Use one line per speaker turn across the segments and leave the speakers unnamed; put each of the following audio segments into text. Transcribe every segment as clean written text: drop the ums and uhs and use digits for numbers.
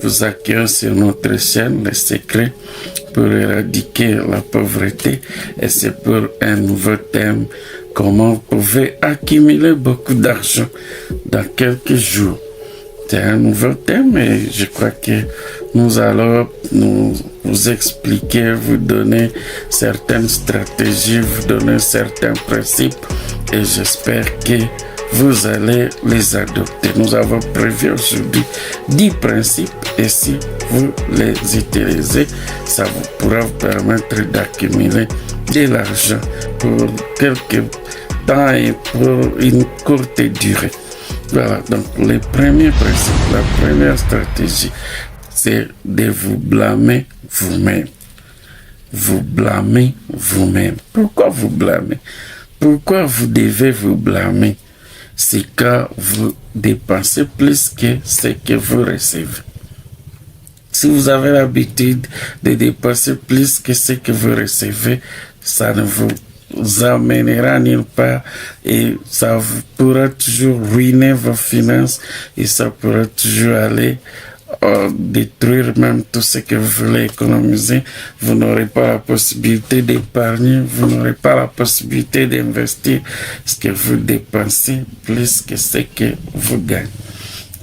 vous accueillons sur notre chaîne Les Secrets pour éradiquer la pauvreté. Et c'est pour un nouveau thème, comment vous pouvez accumuler beaucoup d'argent dans quelques jours. C'est un nouveau thème et je crois que nous allons vous expliquer, vous donner certaines stratégies, vous donner certains principes et j'espère que vous allez les adopter. Nous avons prévu aujourd'hui 10 principes et si vous les utilisez, ça vous pourra vous permettre d'accumuler de l'argent pour quelques temps et pour une courte durée. Voilà, donc le premier principe, la première stratégie, c'est de vous blâmer vous-même. Vous blâmez vous-même. Pourquoi vous blâmez? Pourquoi vous devez vous blâmer? C'est quand vous dépensez plus que ce que vous recevez. Si vous avez l'habitude de dépenser plus que ce que vous recevez, ça ne vous amènera nulle part et ça vous pourra toujours ruiner vos finances et ça pourra toujours aller détruire même tout ce que vous voulez économiser. Vous n'aurez pas la possibilité d'épargner, vous n'aurez pas la possibilité d'investir ce que vous dépensez plus que ce que vous gagnez.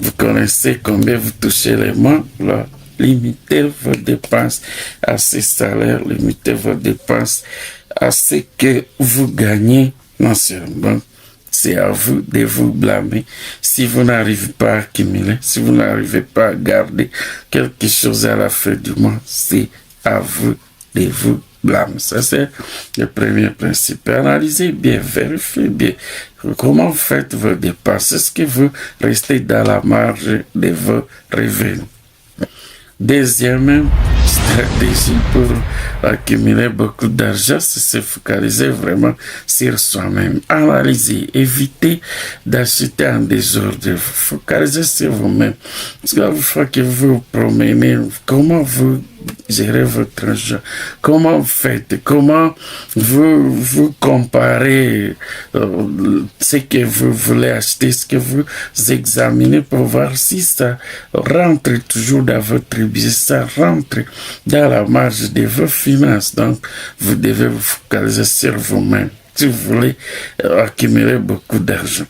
Vous connaissez combien vous touchez les mois, là. Limitez vos dépenses à ces salaires, limitez vos dépenses à ce que vous gagnez mensuellement. C'est à vous de vous blâmer. Si vous n'arrivez pas à accumuler, si vous n'arrivez pas à garder quelque chose à la fin du mois, c'est à vous de vous blâmer. Ça, c'est le premier principe. Analysez bien, vérifiez bien comment vous faites vos dépenses. Est-ce que vous restez dans la marge de vos revenus? Deuxième stratégie pour accumuler beaucoup d'argent, c'est se focaliser vraiment sur soi-même. Analyser, éviter d'acheter en désordre. Vous focaliser sur vous-même. Parce que la fois que vous vous promenez, comment vous gérez votre argent, comment vous faites, comment vous comparez ce que vous voulez acheter, ce que vous examinez pour voir si ça rentre toujours dans votre budget, ça rentre dans la marge de vos finances. Donc, vous devez vous focaliser sur vous-même si vous voulez accumuler beaucoup d'argent.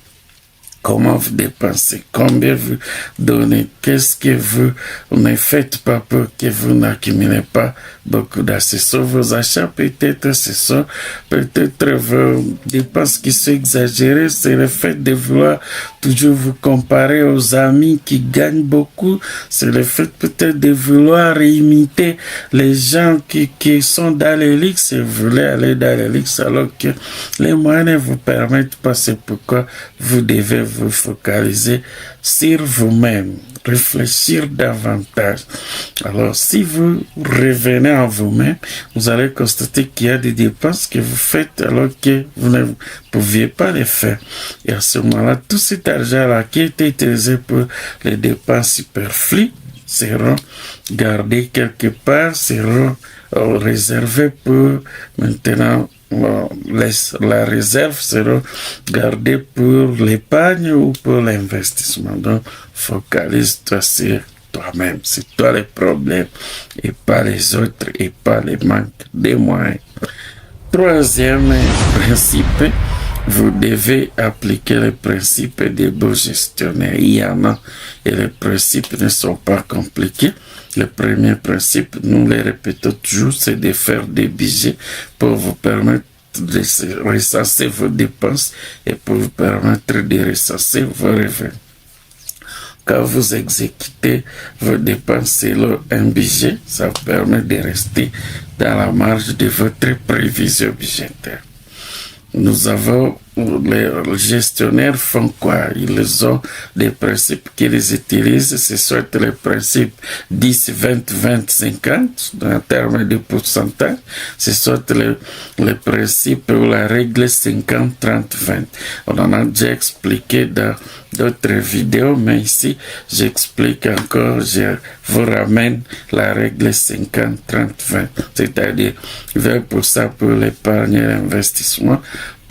Comment vous dépensez, combien vous donnez, qu'est-ce que vous ne faites pas pour que vous n'accumulez pas beaucoup d'accessoires. Vos achats peut-être ce sont peut-être vos dépenses qui sont exagérées, c'est le fait de vouloir toujours vous comparer aux amis qui gagnent beaucoup, c'est le fait peut-être de vouloir imiter les gens qui sont dans les luxe et vous voulez aller dans les luxe alors que les moyens ne vous permettent pas, c'est pourquoi vous devez vous focaliser sur vous-même, réfléchir davantage. Alors, si vous revenez en vous-même, vous allez constater qu'il y a des dépenses que vous faites alors que vous ne pouviez pas les faire. Et à ce moment-là, tout cet argent-là qui était utilisé pour les dépenses superflues seront gardés quelque part, seront réservés pour maintenant. La réserve sera gardée pour l'épargne ou pour l'investissement. Donc, focalise-toi sur toi-même. C'est toi le problème et pas les autres et pas les manques de moyens. Troisième principe, vous devez appliquer le principe des beaux gestionnaires. Il y en a et les principes ne sont pas compliqués. Le premier principe, nous le répétons toujours, c'est de faire des budgets pour vous permettre de recenser vos dépenses et pour vous permettre de recenser vos revenus. Quand vous exécutez vos dépenses selon un budget, ça vous permet de rester dans la marge de votre prévision budgétaire. Nous avons, les gestionnaires font quoi? Ils ont des principes qu'ils utilisent, ce sont les principes 10, 20, 20, 50, en termes de pourcentage. Ce sont les principes ou la règle 50, 30, 20. On en a déjà expliqué dans d'autres vidéos, mais ici, j'explique encore, je vous ramène la règle 50, 30, 20. C'est-à-dire 20% pour l'épargne et l'investissement,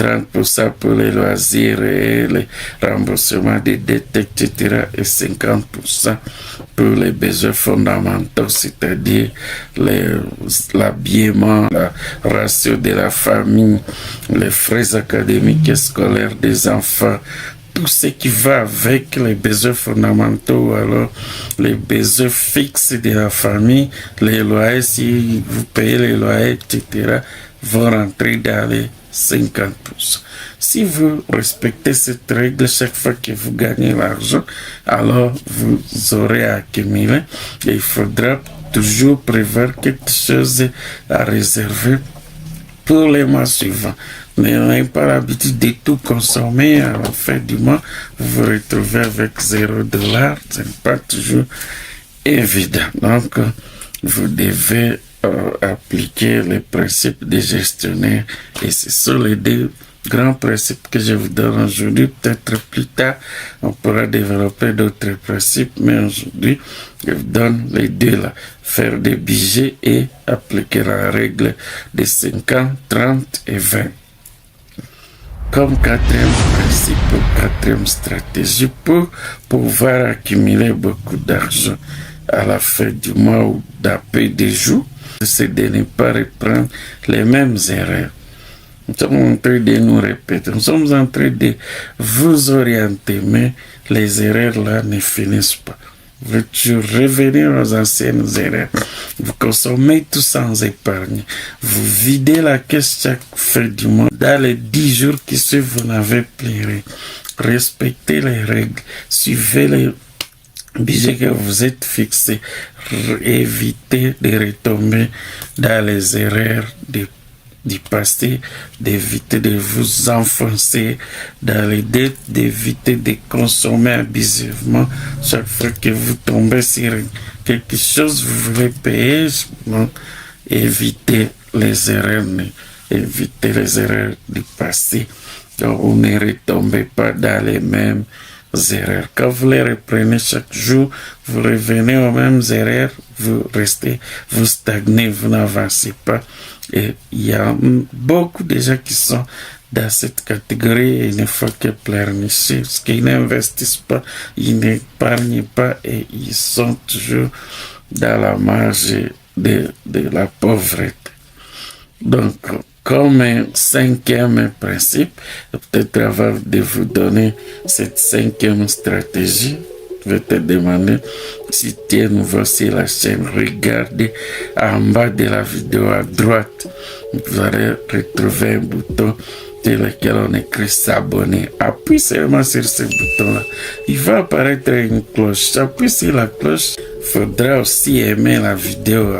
30% pour les loisirs et les remboursements des dettes, etc. et 50% pour les besoins fondamentaux, c'est-à-dire l'habillement, la ratio de la famille, les frais académiques et scolaires des enfants, tout ce qui va avec les besoins fondamentaux, alors les besoins fixes de la famille, les loyers, si vous payez les loyers, etc., vont rentrer dans les 50%. Si vous respectez cette règle chaque fois que vous gagnez l'argent, alors vous aurez accumulé et il faudra toujours prévoir quelque chose à réserver pour les mois suivants. Mais on n'a pas l'habitude de tout consommer à la fin du mois, vous vous retrouvez avec $0. Ce n'est pas toujours évident. Donc, vous devez appliquer les principes des gestionnaires. Et ce sont les deux grands principes que je vous donne aujourd'hui. Peut-être plus tard, on pourra développer d'autres principes, mais aujourd'hui, je vous donne les deux là. Faire des budgets et appliquer la règle des 50, 30 et 20. Comme quatrième principe, quatrième stratégie pour pouvoir accumuler beaucoup d'argent à la fin du mois ou d'après des jours, c'est de ne pas reprendre les mêmes erreurs. Nous sommes en train de nous répéter, nous sommes en train de vous orienter, mais les erreurs là ne finissent pas. Vous voulez toujours revenir aux anciennes erreurs. Vous consommez tout sans épargne. Vous videz la caisse chaque fin du mois. Dans les 10 jours qui suivent, vous n'avez plus rien. Respectez les règles. Suivez les budgets que vous êtes fixés. Évitez de retomber dans les erreurs du passé, d'éviter de vous enfoncer dans les dettes, d'éviter de consommer abusivement chaque fois que vous tombez sur quelque chose, vous voulez payer. Donc, évitez les erreurs du passé. Donc, vous ne retombez pas dans les mêmes erreurs. Quand vous les reprenez chaque jour, vous revenez aux mêmes erreurs, vous restez, vous stagnez, vous n'avancez pas. Et il y a beaucoup de gens qui sont dans cette catégorie et il ne faut que pleurnicher parce qu'ils n'investissent pas, ils n'épargnent pas et ils sont toujours dans la marge de la pauvreté. Donc, comme un cinquième principe, peut-être avant de vous donner cette cinquième stratégie, je vais te demander si tu es nouveau sur la chaîne, regardez en bas de la vidéo à droite, vous allez retrouver un bouton sur lequel on écrit s'abonner. Appuie seulement sur ce bouton-là. Il va apparaître une cloche. Appuie sur la cloche. Il faudra aussi aimer la vidéo.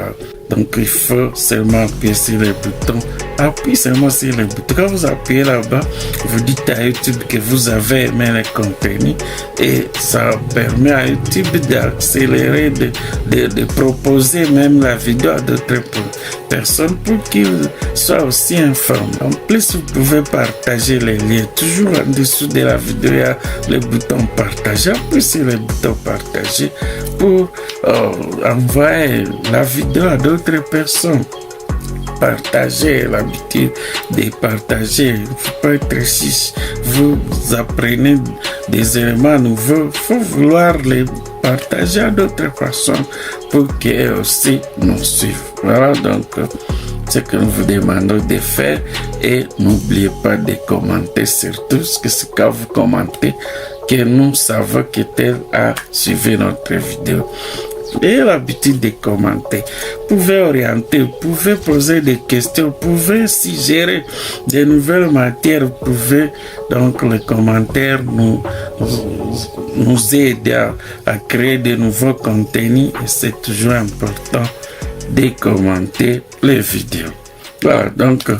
Donc il faut seulement appuyer sur le bouton. Appuyez seulement sur le bouton. Quand vous appuyez là-bas, vous dites à YouTube que vous avez aimé le contenu et ça permet à YouTube d'accélérer, de proposer même la vidéo à d'autres personnes pour qu'ils soient aussi informés. En plus, vous pouvez partager les liens. Toujours en dessous de la vidéo, il y a le bouton partager. Appuyez sur le bouton partager pour envoyer la vidéo à d'autres personnes. Partager, l'habitude de partager. Il ne faut pas être riche. Vous apprenez des éléments nouveaux. Il faut vouloir les partager à d'autres personnes pour qu'elles aussi nous suivent. Voilà donc ce que nous vous demandons de faire et n'oubliez pas de commenter surtout parce que c'est quand vous commentez que nous savons que tel a suivi notre vidéo. Ayez l'habitude de commenter. Vous pouvez orienter, vous pouvez poser des questions, vous pouvez suggérer de nouvelles matières, vous pouvez donc les commentaires nous aider à créer de nouveaux contenus et c'est toujours important de commenter les vidéos. Voilà, donc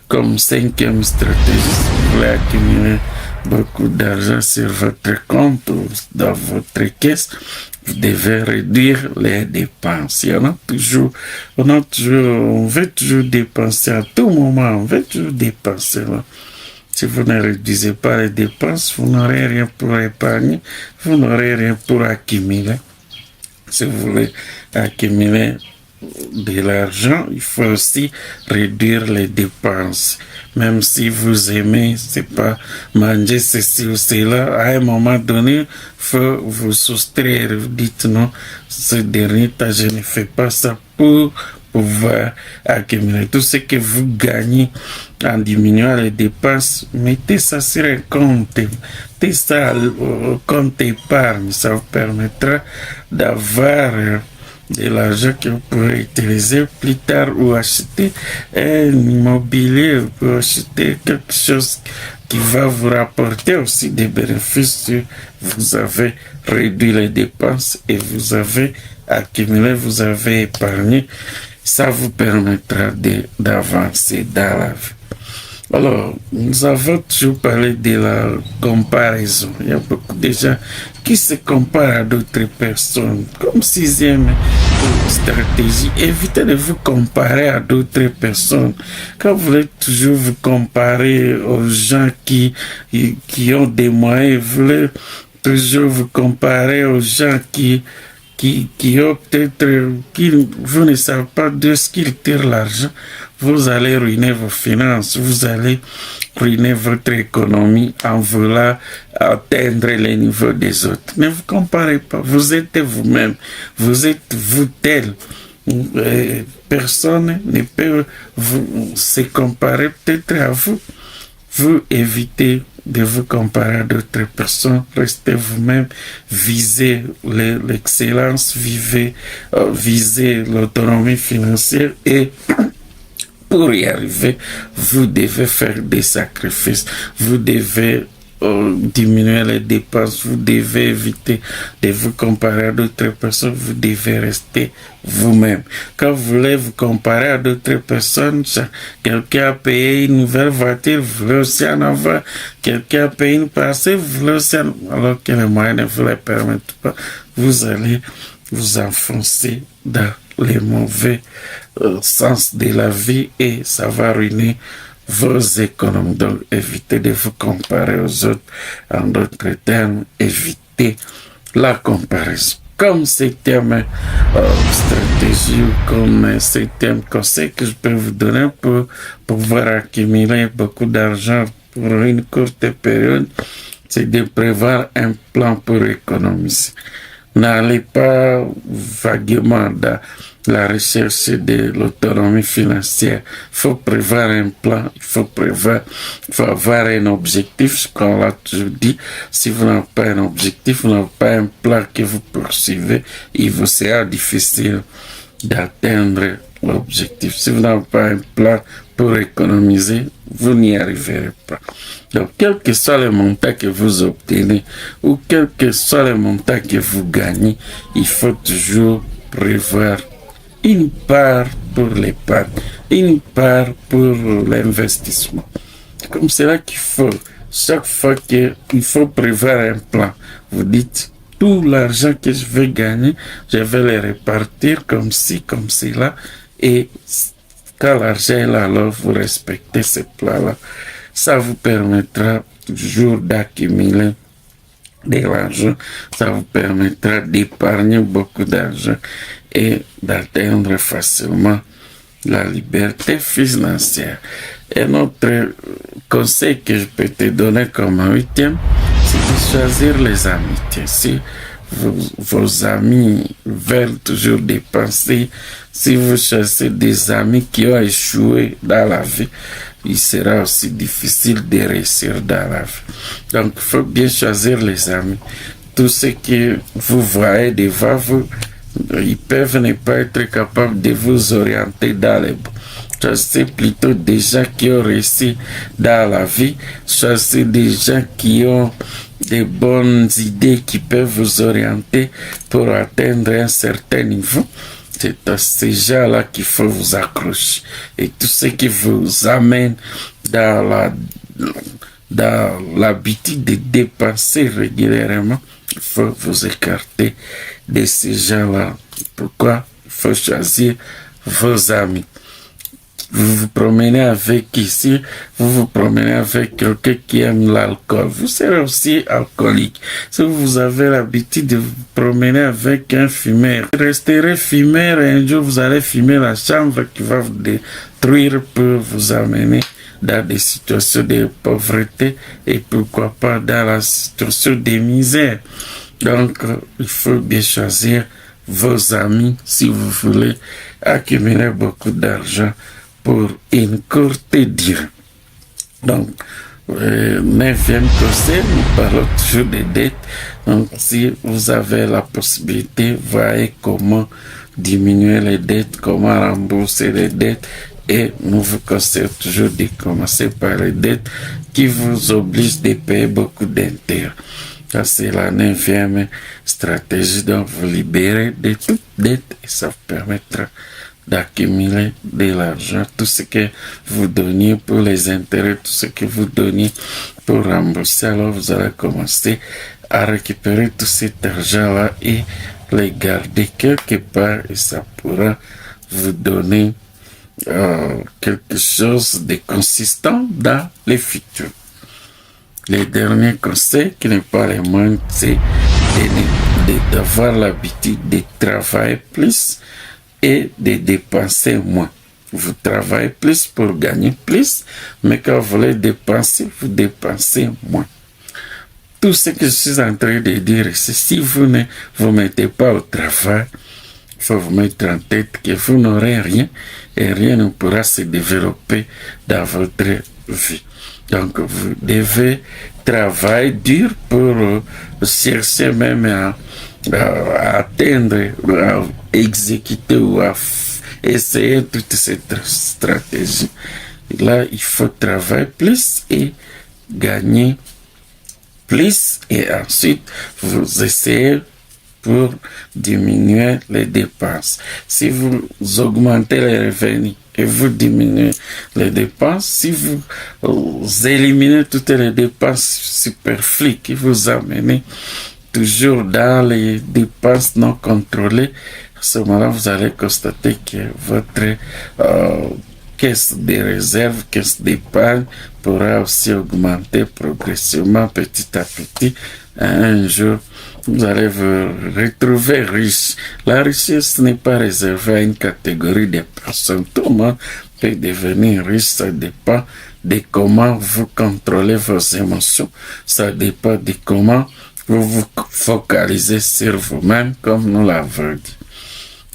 comme cinquième stratégie, si vous voulez accumuler beaucoup d'argent sur votre compte ou dans votre caisse, vous devez réduire les dépenses. On veut toujours dépenser à tout moment, on veut toujours dépenser. Là. Si vous ne réduisez pas les dépenses, vous n'aurez rien pour épargner, vous n'aurez rien pour accumuler. Si vous voulez accumuler de l'argent, il faut aussi réduire les dépenses. Même si vous aimez, c'est pas manger ceci ou cela, à un moment donné, faut vous soustraire. Vous dites non, ce dernier temps, je ne fais pas ça pour pouvoir accumuler tout ce que vous gagnez en diminuant les dépenses. Mettez ça sur un compte, mettez ça au compte épargne, ça vous permettra d'avoir de l'argent que vous pourrez utiliser plus tard ou acheter un immobilier ou acheter quelque chose qui va vous rapporter aussi des bénéfices. Vous avez réduit les dépenses et vous avez accumulé, vous avez épargné. Ça vous permettra d'avancer dans la vie. Alors, nous avons toujours parlé de la comparaison. Il y a beaucoup de gens qui se comparent à d'autres personnes. Comme sixième stratégie, évitez de vous comparer à d'autres personnes. Quand vous voulez toujours vous comparer aux gens qui ont des moyens, vous voulez toujours vous comparer aux gens qui ont peut-être, vous ne savez pas de ce qu'ils tirent l'argent, vous allez ruiner vos finances, vous allez ruiner votre économie en voulant atteindre les niveaux des autres. Ne vous comparez pas, vous êtes vous-même, vous êtes vous tel. Personne ne peut se comparer peut-être à vous. Vous évitez de vous comparer à d'autres personnes, restez vous-même, visez l'excellence, visez l'autonomie financière et pour y arriver, vous devez faire des sacrifices, vous devez diminuer les dépenses, vous devez éviter de vous comparer à d'autres personnes, vous devez rester vous-même. Quand vous voulez vous comparer à d'autres personnes, quelqu'un a payé une nouvelle voiture, vous voulez aussi en avoir, quelqu'un a payé une parcelle, vous voulez aussi en avoir, alors que les moyens ne vous le permettent pas, vous allez vous enfoncer dans les mauvais sens de la vie et ça va ruiner vos économies. Donc, évitez de vous comparer aux autres. En d'autres termes, évitez la comparaison. Comme septième stratégie ou comme septième conseil que je peux vous donner pour pouvoir accumuler beaucoup d'argent pour une courte période, c'est de prévoir un plan pour économiser. N'allez pas vaguement dans la recherche de l'autonomie financière. Il faut prévoir un plan, il faut avoir un objectif, ce qu'on l'a toujours dit. Si vous n'avez pas un objectif, vous n'avez pas un plan que vous poursuivez, il vous sera difficile d'atteindre l'objectif. Si vous n'avez pas un plan pour économiser, vous n'y arriverez pas. Donc, quel que soit le montant que vous obtenez ou quel que soit le montant que vous gagnez, il faut toujours prévoir une part pour l'épargne, une part pour l'investissement. C'est comme cela qu'il faut, chaque fois qu'il faut prévoir un plan, vous dites, tout l'argent que je vais gagner, je vais le répartir comme ci, comme cela, et quand l'argent est là, alors vous respectez ce plan-là. Ça vous permettra toujours d'accumuler de l'argent, ça vous permettra d'épargner beaucoup d'argent et d'atteindre facilement la liberté financière. Et notre conseil que je peux te donner comme huitième, c'est de choisir les amitiés. Si vos amis veulent toujours dépenser, si vous choisissez des amis qui ont échoué dans la vie, il sera aussi difficile de réussir dans la vie. Donc, il faut bien choisir les amis. Tout ce que vous voyez devant vous, ils peuvent ne pas être capables de vous orienter dans les bons. Choisissez plutôt des gens qui ont réussi dans la vie. Choisissez des gens qui ont des bonnes idées qui peuvent vous orienter pour atteindre un certain niveau. C'est à ces gens-là qu'il faut vous accrocher. Et tout ce qui vous amène dans l'habitude de dépenser régulièrement, il faut vous écarter de ces gens-là. Pourquoi? Il faut choisir vos amis vous vous promenez avec ici, vous vous promenez avec quelqu'un qui aime l'alcool, vous serez aussi alcoolique. Si vous avez l'habitude de vous promener avec un fumeur, vous resterez fumeur et un jour vous allez fumer la chambre qui va vous détruire pour vous amener dans des situations de pauvreté et pourquoi pas dans la situation de misère. Donc, il faut bien choisir vos amis si vous voulez accumuler beaucoup d'argent pour une courte durée. Donc, 9e conseil, nous parlons toujours des dettes. Donc, si vous avez la possibilité, voyez comment diminuer les dettes, comment rembourser les dettes. Et nous vous conseillons toujours de commencer par les dettes qui vous obligent de payer beaucoup d'intérêts. Ça, c'est la 9e stratégie. Donc, vous libérez de toute dette et ça vous permettra d'accumuler de l'argent. Tout ce que vous donniez pour les intérêts, tout ce que vous donniez pour rembourser, alors vous allez commencer à récupérer tout cet argent-là et les garder quelque part et ça pourra vous donner quelque chose de consistant dans le futur. Le dernier conseil, qui n'est pas le moindre, c'est d'avoir l'habitude de travailler plus et de dépenser moins. Vous travaillez plus pour gagner plus, mais quand vous voulez dépenser, vous dépensez moins. Tout ce que je suis en train de dire, c'est si vous ne vous mettez pas au travail, il faut vous mettre en tête que vous n'aurez rien et rien ne pourra se développer dans votre vie. Donc, vous devez travailler dur pour chercher même à atteindre, à exécuter ou à essayer toute cette stratégie. Et là, il faut travailler plus et gagner plus et ensuite vous essayez pour diminuer les dépenses. Si vous augmentez les revenus et vous diminuez les dépenses, si vous éliminez toutes les dépenses superflues qui vous amènent toujours dans les dépenses non contrôlées, à ce moment-là, vous allez constater que votre caisse de réserve, caisse d'épargne pourra aussi augmenter progressivement petit à petit. Un jour, vous allez vous retrouver riche. La richesse n'est pas réservée à une catégorie de personnes. Tout le monde peut devenir riche. Ça dépend de comment vous contrôlez vos émotions. Ça dépend de comment vous vous focalisez sur vous-même, comme nous l'avons dit.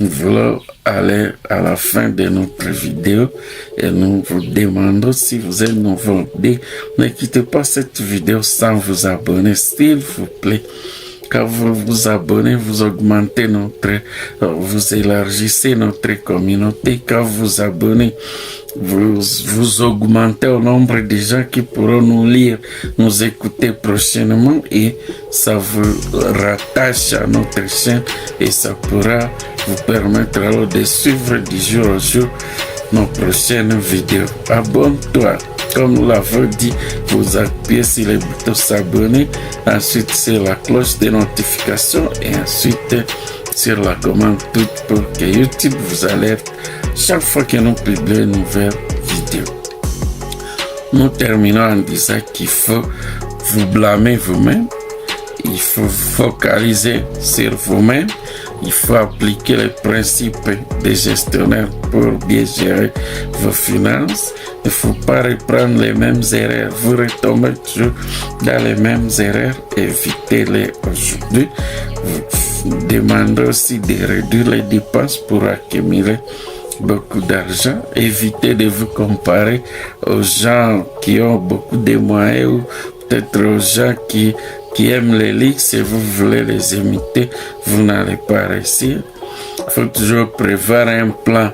Nous voulons aller à la fin de notre vidéo et nous vous demandons si vous êtes nouveau. Ne quittez pas cette vidéo sans vous abonner, s'il vous plaît. Quand vous vous abonnez, vous augmentez vous élargissez notre communauté. Quand vous vous abonnez, vous augmentez le nombre de gens qui pourront nous lire, nous écouter prochainement et ça vous rattache à notre chaîne et ça pourra vous permettre alors de suivre du jour au jour nos prochaines vidéos. Abonne-toi. Comme nous l'avons dit, vous appuyez sur le bouton s'abonner, ensuite sur la cloche de notification et ensuite sur la commande toute pour que YouTube vous alerte chaque fois que nous publions une nouvelle vidéo. Nous terminons en disant qu'il faut vous blâmer vous-même, il faut focaliser sur vous-même, il faut appliquer les principes des gestionnaires pour bien gérer vos finances. Il ne faut pas reprendre les mêmes erreurs. Vous retombez toujours dans les mêmes erreurs. Évitez-les aujourd'hui. Vous demandez aussi de réduire les dépenses pour accumuler beaucoup d'argent. Évitez de vous comparer aux gens qui ont beaucoup de moyens ou peut-être aux gens qui aiment les luxe et vous voulez les imiter, vous n'allez pas réussir. Il faut toujours prévoir un plan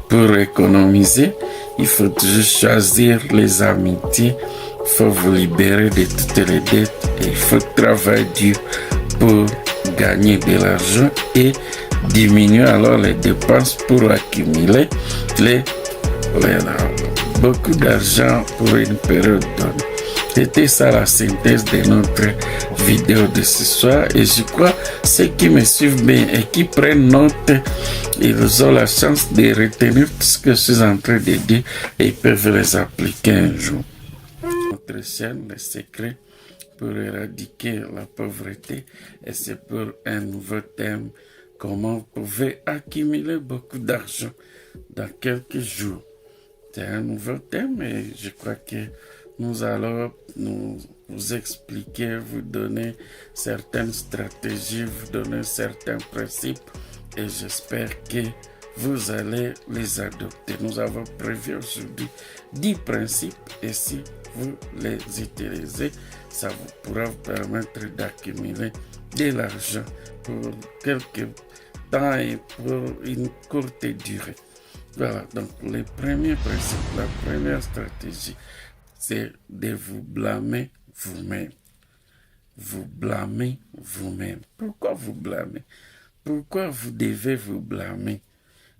pour économiser. Il faut toujours choisir les amitiés. Il faut vous libérer de toutes les dettes et il faut travailler dur pour gagner de l'argent et diminuer alors les dépenses pour accumuler beaucoup d'argent pour une période donnée. C'était ça la synthèse de notre vidéo de ce soir. Et je crois ceux qui me suivent bien et qui prennent note, ils ont la chance de retenir tout ce que je suis en train de dire et ils peuvent les appliquer un jour. Notre chaîne, les secrets pour éradiquer la pauvreté, et c'est pour un nouveau thème, comment vous pouvez accumuler beaucoup d'argent dans quelques jours. C'est un nouveau thème et je crois que nous allons vous expliquer, vous donner certaines stratégies, vous donner certains principes et j'espère que vous allez les adopter. Nous avons prévu aujourd'hui 10 principes et si vous les utilisez, ça vous pourra vous permettre d'accumuler de l'argent pour quelques temps et pour une courte durée. Voilà, donc le premier principe, la première stratégie, c'est de vous blâmer vous-même. Vous blâmez vous-même. Pourquoi vous blâmez? Pourquoi vous devez vous blâmer?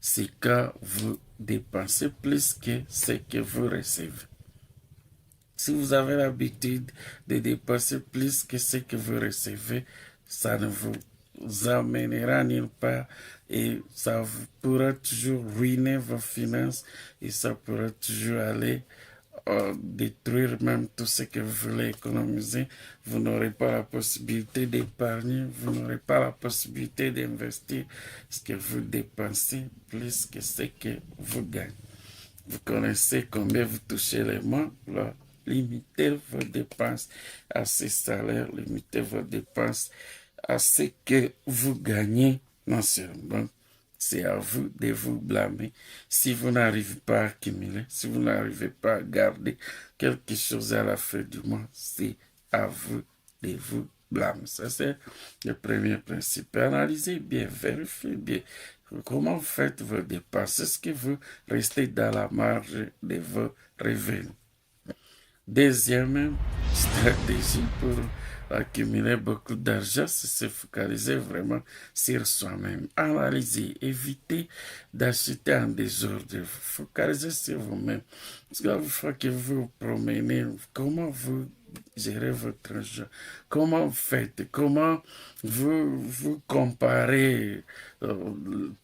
C'est quand vous dépensez plus que ce que vous recevez. Si vous avez l'habitude de dépenser plus que ce que vous recevez, ça ne vous amènera nulle part et ça vous pourra toujours ruiner vos finances et ça pourra toujours aller détruire même tout ce que vous voulez économiser. Vous n'aurez pas la possibilité d'épargner, vous n'aurez pas la possibilité d'investir ce que vous dépensez plus que ce que vous gagnez. Vous connaissez combien vous touchez les mois, là. Limitez vos dépenses à ces salaires, limitez vos dépenses à ce que vous gagnez mensuellement. C'est à vous de vous blâmer. Si vous n'arrivez pas à accumuler, si vous n'arrivez pas à garder quelque chose à la fin du mois, c'est à vous de vous blâmer. Ça, c'est le premier principe. Analysez bien, vérifiez bien comment vous faites vos dépenses. Est-ce que vous restez dans la marge de vos revenus? Deuxième stratégie pour accumuler beaucoup d'argent, c'est se focaliser vraiment sur soi-même. Analyser, éviter d'acheter en désordre. Focaliser sur vous-même. Parce qu'une fois que vous vous promenez, comment vous gérez votre argent? Comment vous faites? Comment vous comparez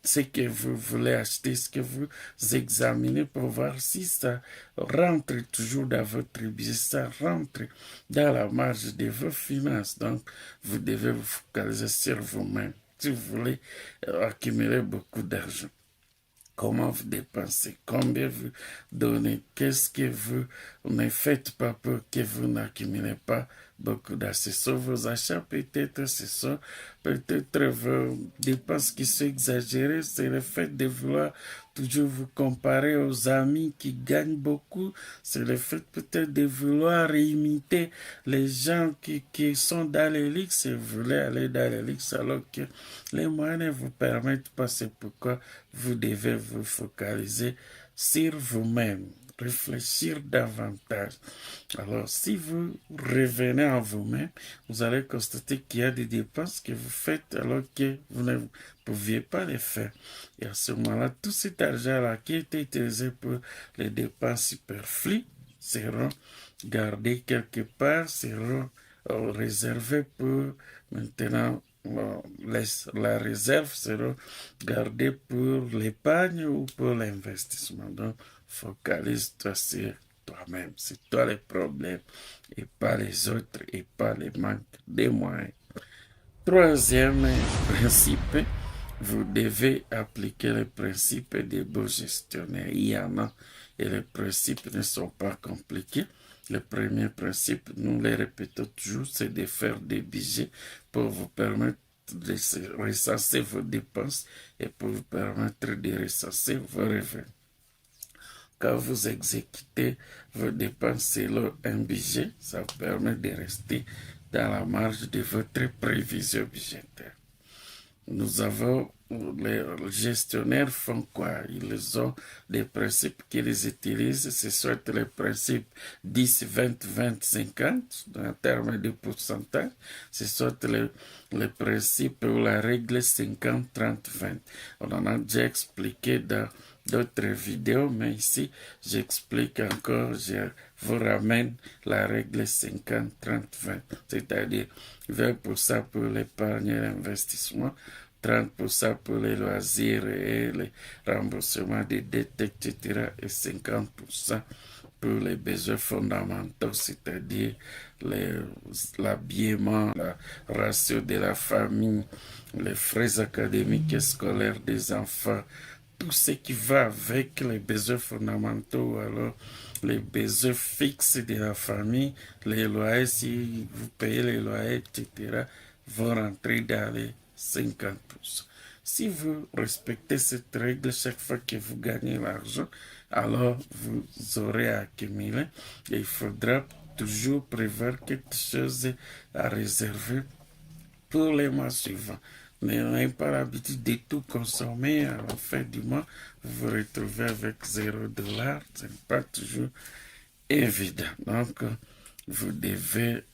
ce que vous voulez acheter, ce que vous examinez pour voir si ça rentre toujours dans votre budget, ça rentre dans la marge de vos finances. Donc, vous devez vous focaliser sur vous-même si vous voulez accumuler beaucoup d'argent. Comment vous dépensez, combien vous donnez, qu'est-ce que vous ne faites pas pour que vous n'accumulez pas beaucoup d'argent. Ce sont vos achats, peut-être, ce sont peut-être vos dépenses qui sont exagérées, c'est le fait de vouloir toujours vous comparer aux amis qui gagnent beaucoup, c'est le fait peut-être de vouloir imiter les gens qui sont dans les luxe et vous voulez aller dans les luxe alors que les moyens ne vous permettent pas, c'est pourquoi vous devez vous focaliser sur vous-même, réfléchir davantage. Alors, si vous revenez en vous-même, vous allez constater qu'il y a des dépenses que vous faites alors que vous ne pouviez pas les faire. Et à ce moment-là, tout cet argent-là qui était utilisé pour les dépenses superflues seront gardés quelque part, seront réservés pour maintenant. La réserve sera gardée pour l'épargne ou pour l'investissement. Donc, focalise-toi sur toi-même. C'est toi le problème et pas les autres et pas les manques de moyens. Troisième principe, vous devez appliquer le principe des beaux gestionnaires. Il y en a et les principes ne sont pas compliqués. Le premier principe, nous les répétons toujours, c'est de faire des budgets pour vous permettre de recenser vos dépenses et pour vous permettre de recenser vos revenus. Quand vous exécutez vos dépenses selon un budget, ça vous permet de rester dans la marge de votre prévision budgétaire. Nous avons, les gestionnaires font quoi? Ils ont des principes qu'ils utilisent, ce sont les principes 10, 20, 20, 50, en termes de pourcentage. Ce sont les principes ou la règle 50, 30, 20. On en a déjà expliqué dans d'autres vidéos, mais ici, j'explique encore, je vous ramène la règle 50-30-20, c'est-à-dire 20% pour l'épargne et l'investissement, 30% pour les loisirs et les remboursements des dettes, etc. et 50% pour les besoins fondamentaux, c'est-à-dire l'habillement, la ratio de la famille, les frais académiques et scolaires des enfants, tout ce qui va avec les besoins fondamentaux, alors les besoins fixes de la famille, les loyers, si vous payez les loyers, etc., vont rentrer dans les 50%. Si vous respectez cette règle chaque fois que vous gagnez l'argent, alors vous aurez accumulé et il faudra toujours prévoir quelque chose à réserver pour les mois suivants. N'ayez pas l'habitude de tout consommer à la fin du mois, vous vous retrouvez avec $0. Ce n'est pas toujours évident. Donc, vous devez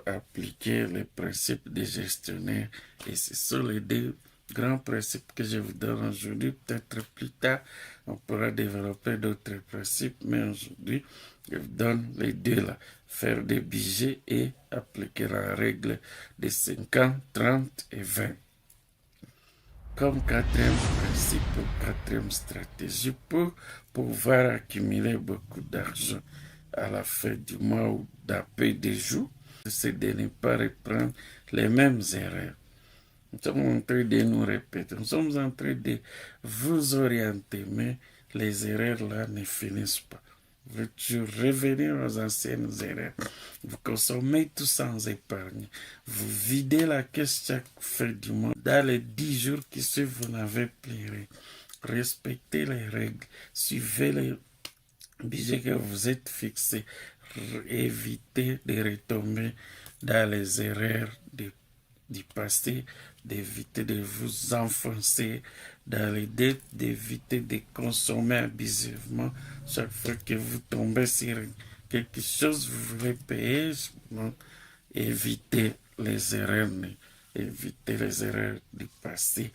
appliquer les principes des gestionnaires. Et ce sont les deux grands principes que je vous donne aujourd'hui. Peut-être plus tard, on pourra développer d'autres principes, mais aujourd'hui, je vous donne les deux là. Faire des budgets et appliquer la règle des 50, 30 et 20. Comme quatrième principe, quatrième stratégie pour pouvoir accumuler beaucoup d'argent à la fin du mois ou d'après des jours, c'est de ne pas reprendre les mêmes erreurs. Nous sommes en train de nous répéter, nous sommes en train de vous orienter, mais les erreurs là ne finissent pas. Vous voulez toujours revenir aux anciennes erreurs. Vous consommez tout sans épargne. Vous videz la caisse chaque fin du mois. Dans les 10 jours qui suivent, vous n'avez plus rien. Respectez les règles. Suivez les budgets que vous êtes fixés. Évitez de retomber dans les erreurs du passé, d'éviter de vous enfoncer dans les dettes, d'éviter de consommer abusivement chaque fois que vous tombez sur quelque chose, vous voulez payer. Donc, évitez les erreurs, du passé.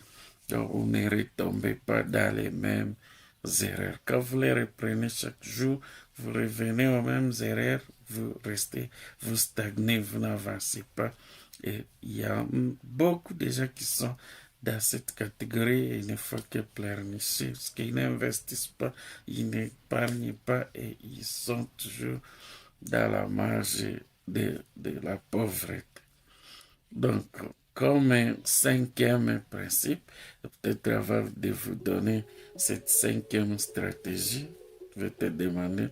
Donc, vous ne retombez pas dans les mêmes erreurs. Quand vous les reprenez chaque jour, vous revenez aux mêmes erreurs, vous restez, vous stagnez, vous n'avancez pas. Et il y a beaucoup de gens qui sont dans cette catégorie et il ne faut que pleurnicher parce qu'ils n'investissent pas, ils n'épargnent pas et ils sont toujours dans la marge de la pauvreté. Donc, comme un cinquième principe, peut-être avant de vous donner cette cinquième stratégie, je vais te demander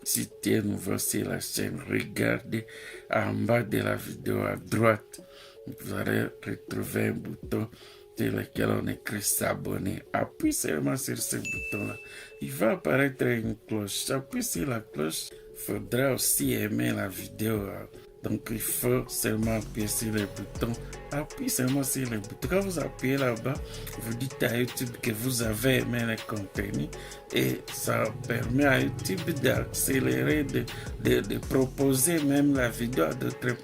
si tu es nouveau sur la chaîne, regardez en bas de la vidéo à droite. Vous allez retrouver un bouton sur lequel on écrit s'abonner. Appuie seulement sur ce bouton-là. Il va apparaître une cloche. Appuie sur la cloche. Il faudra aussi aimer la vidéo. Donc, il faut seulement appuyer sur le bouton. Appuyez seulement sur le bouton. Quand vous appuyez là-bas, vous dites à YouTube que vous avez aimé le contenu et ça permet à YouTube d'accélérer, de proposer même la vidéo à d'autres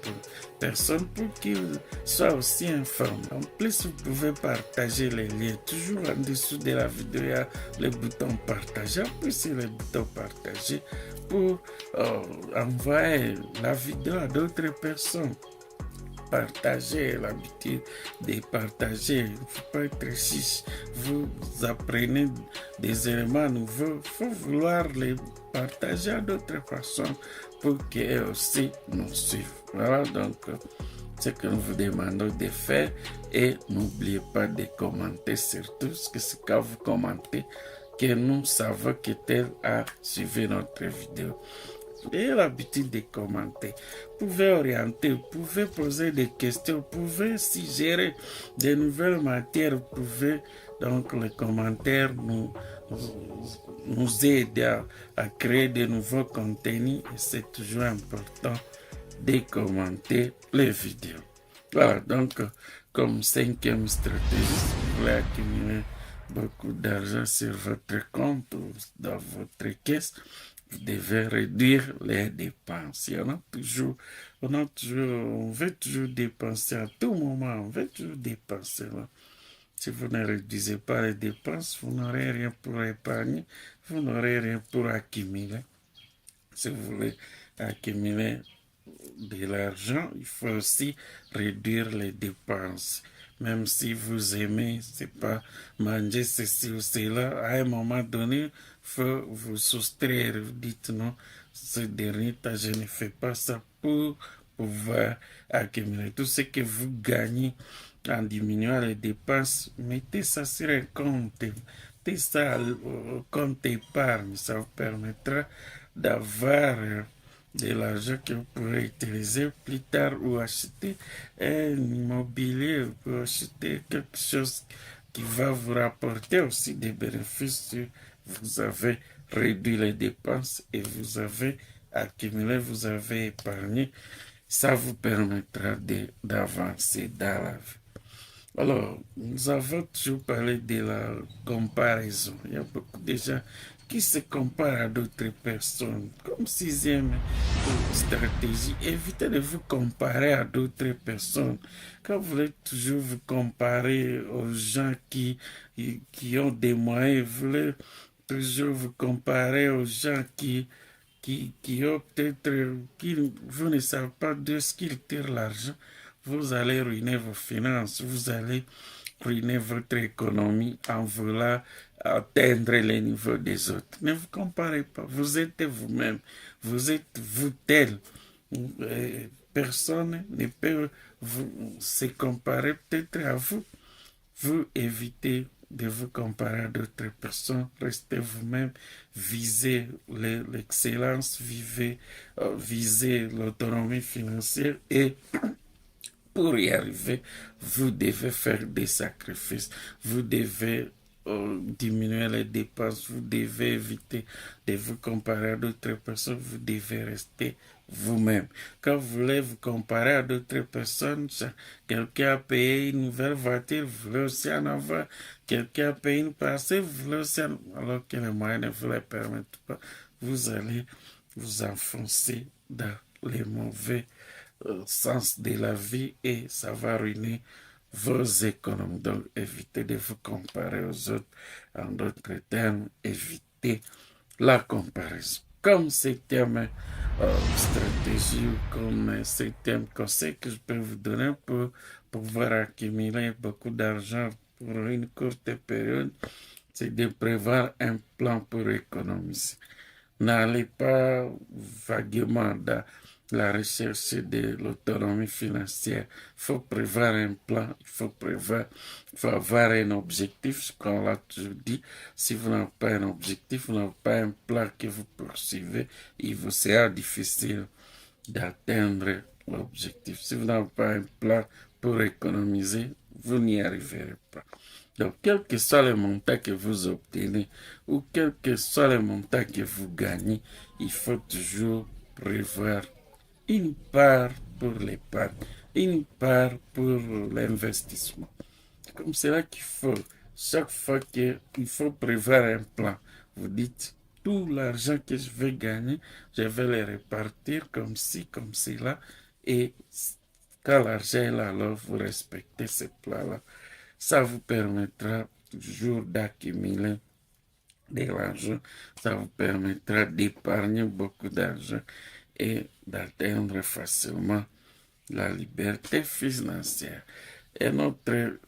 personnes pour qu'ils soient aussi informés. En plus, vous pouvez partager les liens. Toujours en dessous de la vidéo, il y a le bouton partager. Appuyez sur le bouton partager pour envoyer la vidéo à d'autres personnes. Partager, l'habitude de partager. Il ne faut pas être chiche. Vous apprenez des éléments nouveaux. Il faut vouloir les partager à d'autres personnes pour qu'elles aussi nous suivent. Voilà donc ce que nous vous demandons de faire. Et n'oubliez pas de commenter surtout, parce que c'est quand vous commentez que nous savons que tel a suivi notre vidéo. Ayez l'habitude de commenter. Vous pouvez orienter, vous pouvez poser des questions, vous pouvez suggérer de nouvelles matières, vous pouvez donc les commentaires nous aider à créer de nouveaux contenus et c'est toujours important de commenter les vidéos. Voilà, donc comme cinquième stratégie, si vous voulez accumuler beaucoup d'argent sur votre compte ou dans votre caisse, vous devez réduire les dépenses. On veut toujours dépenser à tout moment, on veut toujours dépenser. Là. Si vous ne réduisez pas les dépenses, vous n'aurez rien pour épargner, vous n'aurez rien pour accumuler. Si vous voulez accumuler de l'argent, il faut aussi réduire les dépenses. Même si vous aimez, c'est pas manger ceci ou cela, à un moment donné, il faut vous soustraire. Vous dites non, ce dernier temps, je ne fais pas ça pour pouvoir accumuler. Tout ce que vous gagnez en diminuant les dépenses, mettez ça sur un compte. Mettez ça au compte épargne. Ça vous permettra d'avoir de l'argent que vous pourrez utiliser plus tard ou acheter un immobilier ou acheter quelque chose qui va vous rapporter aussi des bénéfices. Vous avez réduit les dépenses et vous avez accumulé, vous avez épargné. Ça vous permettra d'avancer dans la vie. Alors, nous avons toujours parlé de la comparaison. Il y a beaucoup de gens qui se comparent à d'autres personnes. Comme sixième stratégie, évitez de vous comparer à d'autres personnes. Quand vous voulez toujours vous comparer aux gens qui ont des moyens, vous voulez toujours vous comparer aux gens qui ont peut-être, vous ne savez pas de ce qu'ils tirent l'argent, vous allez ruiner vos finances, vous allez ruiner votre économie en voulant atteindre les niveaux des autres. Ne vous comparez pas, vous êtes vous-même, vous êtes vous tel. Personne ne peut se comparer peut-être à vous. Vous évitez de vous comparer à d'autres personnes, restez vous-même, visez l'excellence, visez l'autonomie financière et pour y arriver, vous devez faire des sacrifices, vous devez diminuer les dépenses, vous devez éviter de vous comparer à d'autres personnes, vous devez rester vous-même. Quand vous voulez vous comparer à d'autres personnes, quelqu'un a payé une nouvelle voiture, vous voulez aussi en avoir, quelqu'un a payé une parcelle, vous voulez aussi en avoir, alors que les moyens ne vous le permettent pas, vous allez vous enfoncer dans les mauvais sens de la vie et ça va ruiner vos économies. Donc, évitez de vous comparer aux autres. En d'autres termes, évitez la comparaison. Comme c'était ma stratégie ou comme c'était un conseil que je peux vous donner pour pouvoir accumuler beaucoup d'argent pour une courte période, c'est de prévoir un plan pour économiser. N'allez pas vaguement dans la recherche de l'autonomie financière. Il faut prévoir un plan, il faut avoir un objectif, ce qu'on l'a toujours dit. Si vous n'avez pas un objectif, vous n'avez pas un plan que vous poursuivez, il vous sera difficile d'atteindre l'objectif. Si vous n'avez pas un plan pour économiser, vous n'y arriverez pas. Donc, quel que soit le montant que vous obtenez ou quel que soit le montant que vous gagnez, il faut toujours prévoir une part pour l'épargne, une part pour l'investissement. C'est comme cela qu'il faut. Chaque fois qu'il faut prévoir un plan, vous dites, tout l'argent que je vais gagner, je vais le répartir comme ci, comme cela. Et quand l'argent est là, alors vous respectez ce plan-là. Ça vous permettra toujours d'accumuler de l'argent. Ça vous permettra d'épargner beaucoup d'argent et d'atteindre facilement la liberté financière. Un autre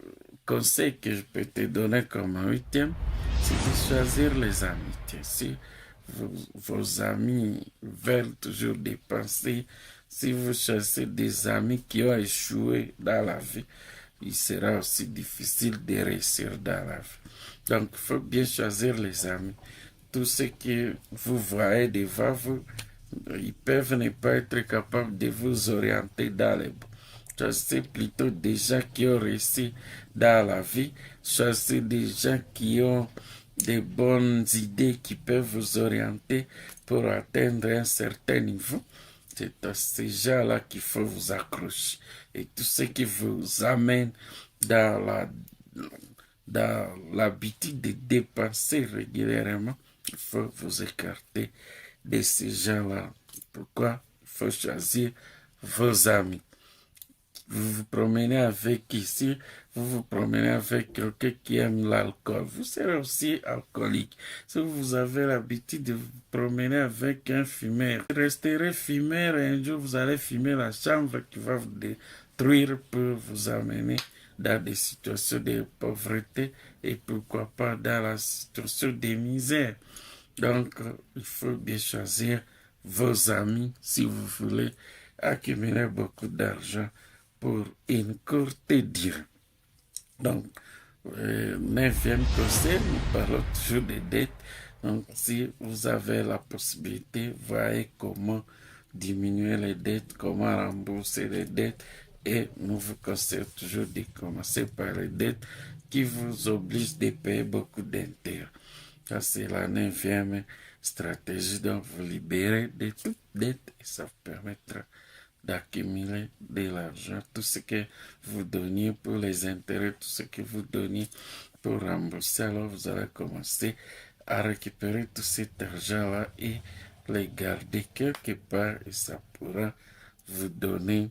conseil que je peux te donner comme huitième, c'est de choisir les amitiés. Si vos amis veulent toujours dépenser, si vous choisissez des amis qui ont échoué dans la vie, il sera aussi difficile de réussir dans la vie. Donc, il faut bien choisir les amis. Tout ce que vous voyez devant vous, ils peuvent ne pas être capables de vous orienter dans les bons. Choisissez plutôt des gens qui ont réussi dans la vie. Choisissez des gens qui ont des bonnes idées qui peuvent vous orienter pour atteindre un certain niveau. C'est à ces gens-là qu'il faut vous accrocher. Et tout ce qui vous amène dans l'habitude de dépenser régulièrement, il faut vous écarter de ces gens-là. Pourquoi? Il faut choisir vos amis. vous vous promenez avec ici, vous vous promenez avec quelqu'un qui aime l'alcool, vous serez aussi alcoolique. Si vous avez l'habitude de vous promener avec un fumeur, vous resterez fumeur et un jour vous allez fumer la chambre qui va vous détruire pour vous amener dans des situations de pauvreté et pourquoi pas dans la situation de misère. Donc, il faut bien choisir vos amis si vous voulez accumuler beaucoup d'argent pour une courte durée. Donc, neuvième conseil, nous parlons toujours des dettes. Donc, si vous avez la possibilité, voyez comment diminuer les dettes, comment rembourser les dettes. Et nous vous conseillons toujours de commencer par les dettes qui vous obligent de payer beaucoup d'intérêts. Ça, c'est la neuvième stratégie. Donc, vous libérez de toute dette et ça vous permettra d'accumuler de l'argent. Tout ce que vous donniez pour les intérêts, tout ce que vous donniez pour rembourser, alors vous allez commencer à récupérer tout cet argent-là et les garder quelque part et ça pourra vous donner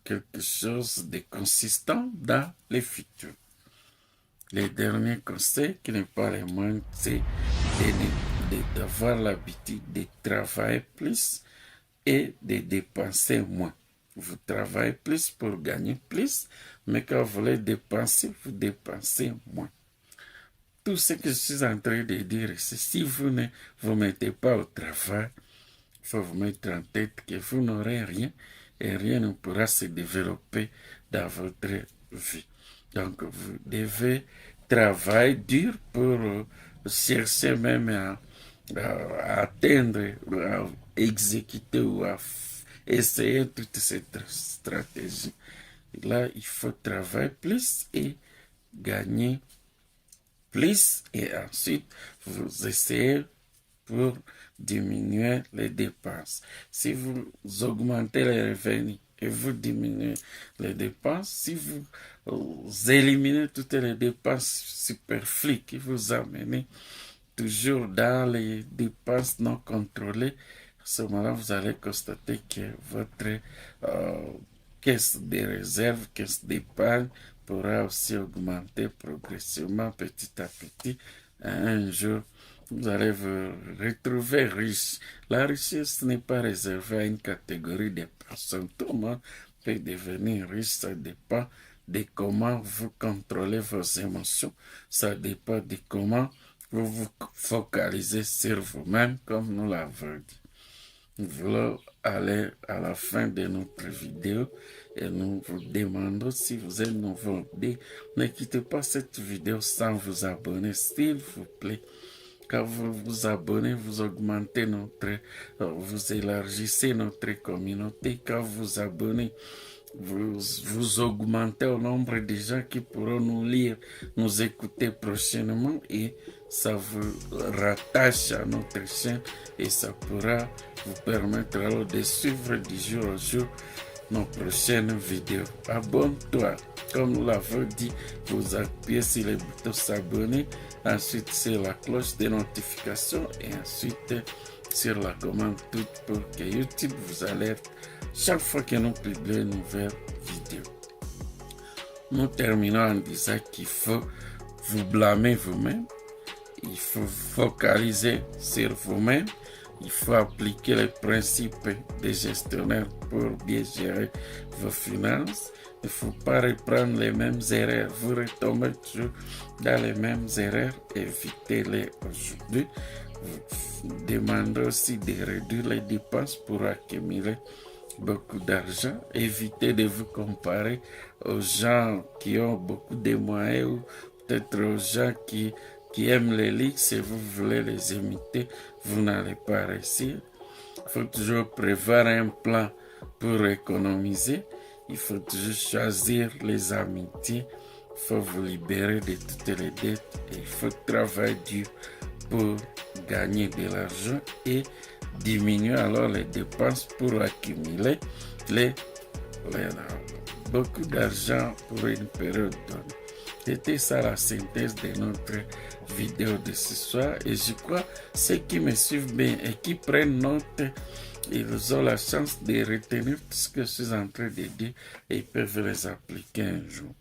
quelque chose de consistant dans le futur. Le dernier conseil, qui n'est pas le moindre, c'est d'avoir l'habitude de travailler plus et de dépenser moins. Vous travaillez plus pour gagner plus, mais quand vous voulez dépenser, vous dépensez moins. Tout ce que je suis en train de dire, c'est si vous ne vous mettez pas au travail, il faut vous mettre en tête que vous n'aurez rien et rien ne pourra se développer dans votre vie. Donc, vous devez travailler dur pour chercher même à atteindre, à exécuter ou à essayer toute cette stratégie. Et là, il faut travailler plus et gagner plus et ensuite vous essayez pour diminuer les dépenses. Si vous augmentez les revenus et vous diminuez les dépenses, si vous éliminez toutes les dépenses superflues qui vous amènent toujours dans les dépenses non contrôlées, à ce moment-là, vous allez constater que votre caisse de réserve, caisse d'épargne pourra aussi augmenter progressivement petit à petit. Un jour, vous allez vous retrouver riche. La richesse n'est pas réservée à une catégorie de personnes. Tout le monde peut devenir riche. Ça dépend de comment vous contrôlez vos émotions. Ça dépend de comment vous vous focalisez sur vous-même, comme nous l'avons dit. Nous voulons aller à la fin de notre vidéo et nous vous demandons si vous êtes nouveau. Ne quittez pas cette vidéo sans vous abonner, s'il vous plaît. Quand vous vous abonnez, vous augmentez vous élargissez notre communauté. Quand vous vous abonnez, vous augmentez au nombre de gens qui pourront nous lire, nous écouter prochainement et ça vous rattache à notre chaîne et ça pourra vous permettre alors de suivre du jour au jour nos prochaines vidéos. Abonne-toi. Comme nous l'avons dit, vous appuyez sur le bouton s'abonner, ensuite sur la cloche de notification et ensuite sur la commande toute pour que YouTube vous alerte chaque fois que nous publions une nouvelle vidéo. Nous terminons en disant qu'il faut vous blâmer vous-même, il faut focaliser sur vous-même, il faut appliquer les principes des gestionnaires pour bien gérer vos finances. Il ne faut pas reprendre les mêmes erreurs. Vous retombez toujours dans les mêmes erreurs. Évitez-les aujourd'hui. Vous demandez aussi de réduire les dépenses pour accumuler beaucoup d'argent. Évitez de vous comparer aux gens qui ont beaucoup de moyens ou peut-être aux gens qui aiment les luxe et vous voulez les imiter. Vous n'allez pas réussir. Il faut toujours prévoir un plan pour économiser. Il faut toujours choisir les amitiés. Il faut vous libérer de toutes les dettes. Et il faut travailler dur pour gagner de l'argent et diminuer alors les dépenses pour accumuler beaucoup d'argent pour une période donnée. C'était ça la synthèse de notre vidéo de ce soir. Et je crois ceux qui me suivent bien et qui prennent note Ils ont la chance de retenir tout ce que je suis en train de dire et ils peuvent les appliquer un jour.